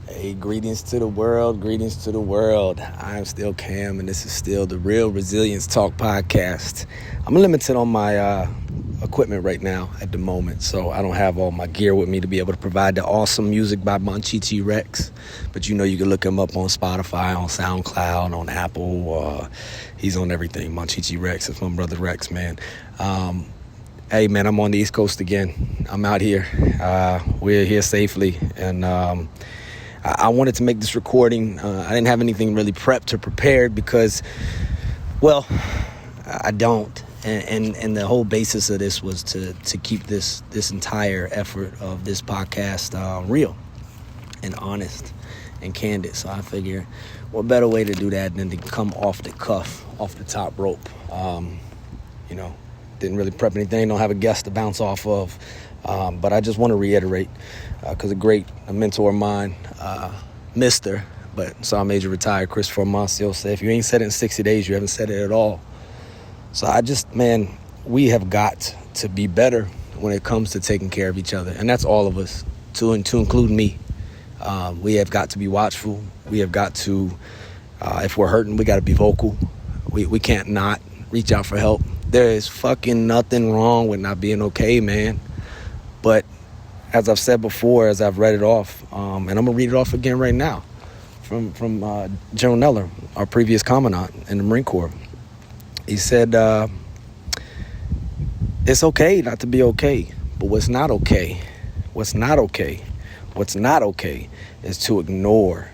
Hey, greetings to the world, greetings to the world. I'm still Cam, and this is still the Real Resilience Talk podcast. I'm limited on my equipment right now at the moment, so I don't have all my gear with me to be able to provide the awesome music by Monchichi Rex. But you know, you can look him up on Spotify, on SoundCloud, on Apple. He's on everything. Monchichi Rex is my brother Rex, man. Hey, man, I'm on the East Coast again. I'm out here. We're here safely, and I wanted to make this recording. I didn't have anything really prepped or prepared because, well, I don't. And the whole basis of this was to keep this entire effort of this podcast real and honest and candid. So I figure what better way to do that than to come off the cuff, off the top rope. Didn't really prep anything, don't have a guest to bounce off of. But I just want to reiterate, because a mentor of mine, but Sergeant Major retired Christopher Marcio said, if you ain't said it in 60 days, you haven't said it at all. So we have got to be better when it comes to taking care of each other. And that's all of us, to include me. We have got to be watchful. We have got to, if we're hurting, we got to be vocal. We can't not reach out for help. There is fucking nothing wrong with not being okay, man. But as I've said before, as I've read it off, and I'm going to read it off again right now from General Neller, our previous commandant in the Marine Corps. He said, it's okay not to be okay, but what's not okay is to ignore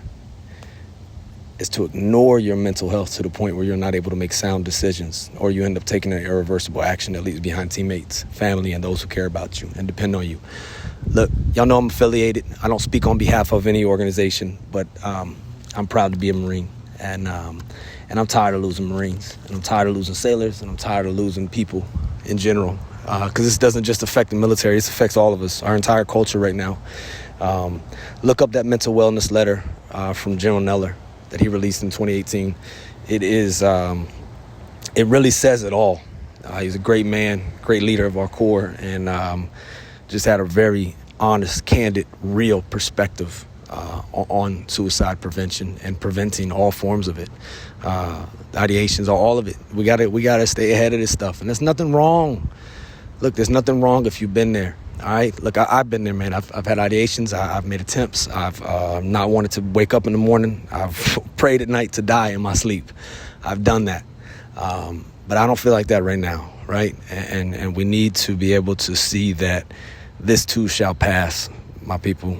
your mental health to the point where you're not able to make sound decisions, or you end up taking an irreversible action that leaves behind teammates, family, and those who care about you and depend on you. Look, y'all know I'm affiliated. I don't speak on behalf of any organization, but I'm proud to be a Marine, and I'm tired of losing Marines, and I'm tired of losing sailors, and I'm tired of losing people in general, because this doesn't just affect the military, this affects all of us, our entire culture right now. Look up that mental wellness letter from General Neller that he released in 2018. It really says it all. He's a great man, great leader of our Corps, and just had a very honest, candid, real perspective on suicide prevention and preventing all forms of it. Ideations, all of it. We gotta stay ahead of this stuff, and there's nothing wrong. Look, there's nothing wrong if you've been there. All right, look, I've been there, man. I've had ideations. I've made attempts. I've not wanted to wake up in the morning. I've prayed at night to die in my sleep. I've done that, but I don't feel like that right now, right? And we need to be able to see that this too shall pass, my people.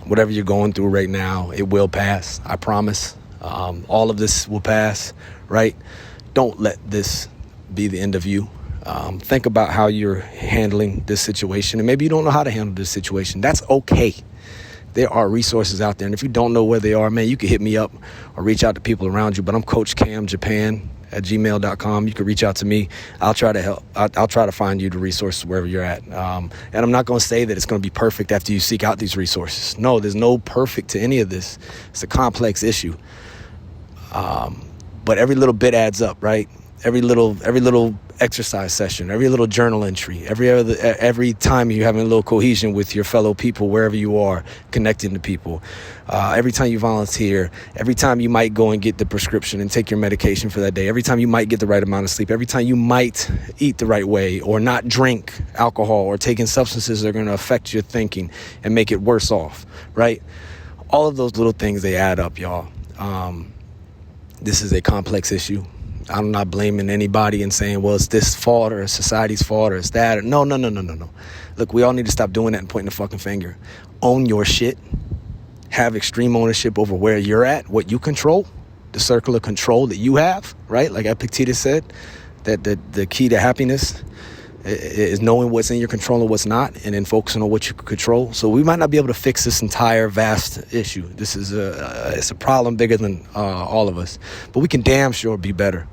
Whatever you're going through right now, it will pass. I promise. All of this will pass, right? Don't let this be the end of you. Think about how you're handling this situation, and maybe you don't know how to handle this situation. That's okay. There are resources out there, and if you don't know where they are, man, you can hit me up or reach out to people around you. But I'm Coach Cam Japan at gmail.com. You can reach out to me. I'll try to help. I'll try to find you the resources wherever you're at. And I'm not going to say that it's going to be perfect after you seek out these resources. No, there's no perfect to any of this. It's a complex issue. But every little bit adds up, right? Every little exercise session, every little journal entry, every time you're having a little cohesion with your fellow people, wherever you are, connecting to people, every time you volunteer, every time you might go and get the prescription and take your medication for that day, every time you might get the right amount of sleep, every time you might eat the right way or not drink alcohol or taking substances that are going to affect your thinking and make it worse off, right? All of those little things, they add up, y'all. This is a complex issue. I'm not blaming anybody and saying, well, it's this fault or it's society's fault or it's that. No. Look, we all need to stop doing that and pointing the fucking finger. Own your shit. Have extreme ownership over where you're at, what you control, the circle of control that you have, right? Like Epictetus said, that the key to happiness is knowing what's in your control and what's not, and then focusing on what you can control. So we might not be able to fix this entire vast issue. This is it's a problem bigger than all of us, but we can damn sure be better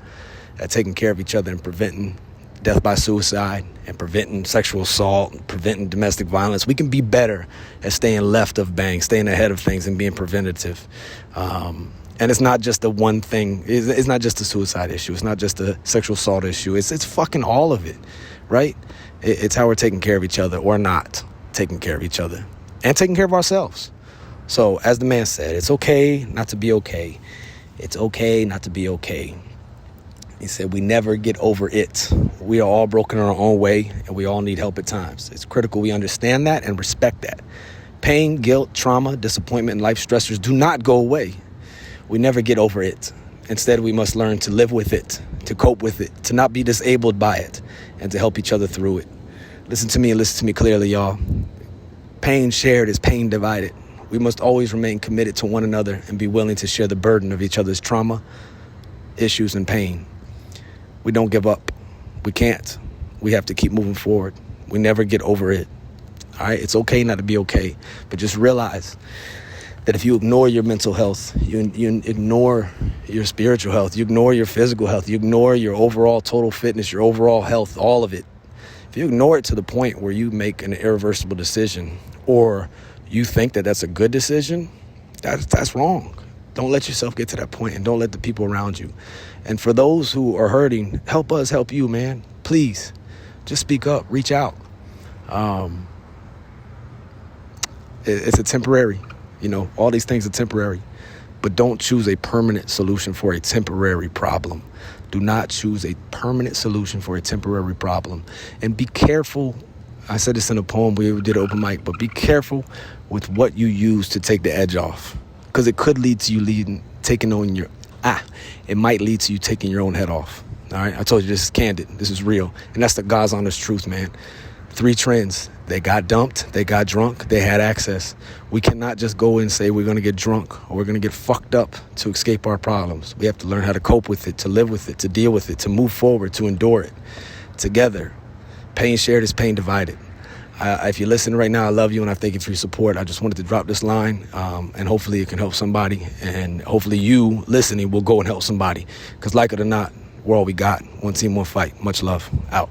at taking care of each other and preventing death by suicide and preventing sexual assault, and preventing domestic violence. We can be better at staying left of bang, staying ahead of things and being preventative. And it's not just the one thing. It's not just a suicide issue. It's not just a sexual assault issue. It's fucking all of it. Right? It's how we're taking care of each other or not taking care of each other and taking care of ourselves. So as the man said, it's okay not to be okay. It's okay not to be okay. He said, we never get over it. We are all broken in our own way, and we all need help at times. It's critical we understand that and respect that. Pain, guilt, trauma, disappointment, and life stressors do not go away. We never get over it. Instead, we must learn to live with it, to cope with it, to not be disabled by it, and to help each other through it. Listen to me and listen to me clearly, y'all. Pain shared is pain divided. We must always remain committed to one another and be willing to share the burden of each other's trauma, issues, and pain. We don't give up. We can't. We have to keep moving forward. We never get over it. All right? It's okay not to be okay. But just realize that if you ignore your mental health, you ignore your spiritual health, you ignore your physical health, you ignore your overall total fitness, your overall health, all of it. If you ignore it to the point where you make an irreversible decision or you think that that's a good decision, that's wrong. Don't let yourself get to that point, and don't let the people around you. And for those who are hurting, help us help you, man. Please, just speak up, reach out. It's a temporary, all these things are temporary, but don't choose a permanent solution for a temporary problem. Do not choose a permanent solution for a temporary problem. And be careful. I said this in a poem we did open mic, but be careful with what you use to take the edge off, because it could lead to you it might lead to you taking your own head off. All right. I told you this is candid. This is real. And that's the God's honest truth, man. 3 trends. They got dumped. They got drunk. They had access. We cannot just go and say we're going to get drunk or we're going to get fucked up to escape our problems. We have to learn how to cope with it, to live with it, to deal with it, to move forward, to endure it together. Pain shared is pain divided. If you're listening right now, I love you and I thank you for your support. I just wanted to drop this line and hopefully it can help somebody, and hopefully you listening will go and help somebody, because like it or not, we're all we got. One team, one fight. Much love. Out.